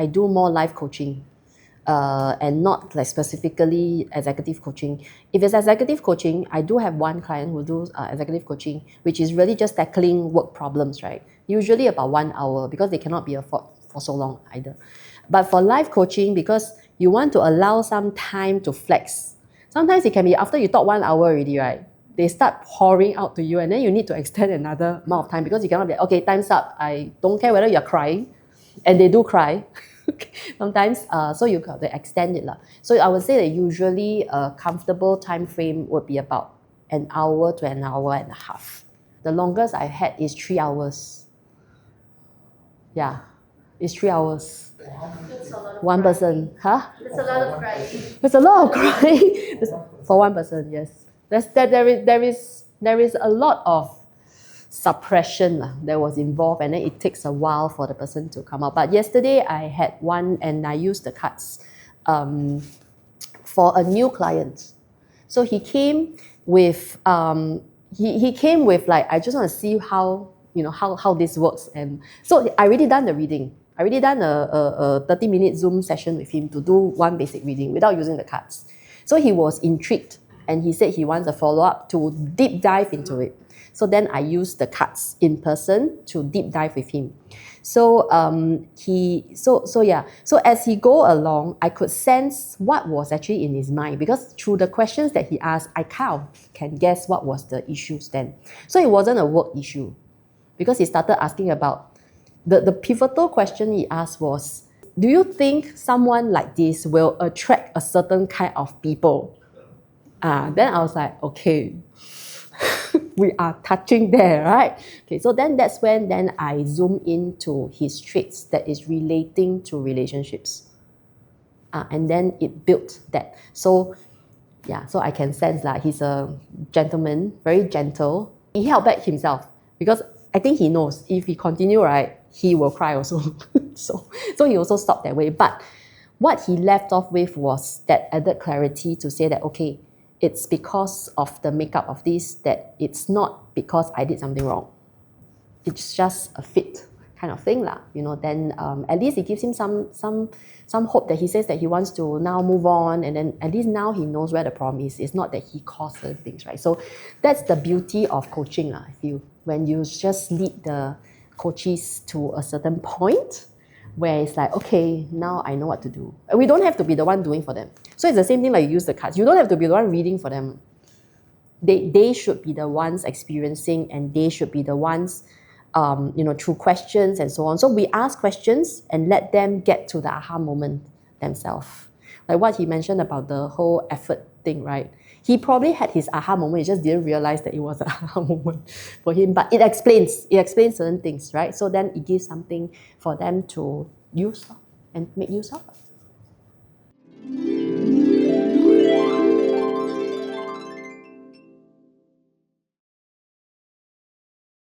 I do more life coaching. And not like specifically executive coaching. If it's executive coaching, I do have one client who does executive coaching, which is really just tackling work problems, right? Usually about 1 hour, because they cannot be afford for so long either. But for life coaching, because you want to allow some time to flex. Sometimes it can be after you talk 1 hour already, right? They start pouring out to you, and then you need to extend another amount of time, because you cannot be, okay, time's up. I don't care whether you're crying, and they do cry. Sometimes, so you got to extend it. So I would say that usually a comfortable time frame would be about 1 hour to 1.5 hours. The longest I had is 3 hours. Yeah, it's 3 hours. One person, huh? That's a lot of crying. It's a lot of crying for one person. Yes, there is a lot of suppression that was involved, and then it takes a while for the person to come out. But yesterday I had one, and I used the cards for a new client. So he came with he came with like, I just want to see how how this works. And so I already done the reading. I already done a 30-minute Zoom session with him to do one basic reading without using the cards. So he was intrigued, and he said he wants a follow-up to deep dive into it. So then I used the cards in person to deep dive with him. So So as he go along, I could sense what was actually in his mind, because through the questions that he asked, I kind of can guess what was the issues then. So it wasn't a work issue, because he started asking about the pivotal question he asked was, do you think someone like this will attract a certain kind of people? Then I was like, okay, we are touching there, right? Okay, so then that's when then I zoom into his traits that is relating to relationships. And then it built that. So yeah, so I can sense like he's a gentleman, very gentle. He held back himself, because I think he knows if he continue, right, he will cry also. so he also stopped that way. But what he left off with was that added clarity to say that, okay, it's because of the makeup of this, that it's not because I did something wrong. It's just a fit kind of thing, Then at least it gives him some hope that he says that he wants to now move on, and then at least now he knows where the problem is. It's not that he caused certain things, right? So that's the beauty of coaching, I feel, when you just lead the coaches to a certain point where it's like, okay, now I know what to do. We don't have to be the one doing for them. So it's the same thing like you use the cards. You don't have to be the one reading for them. They should be the ones experiencing, and they should be the ones, through questions and so on. So we ask questions and let them get to the aha moment themselves. Like what he mentioned about the whole effort thing, right? He probably had his aha moment, he just didn't realize that it was an aha moment for him. But it explains certain things, right? So then it gives something for them to use and make use of.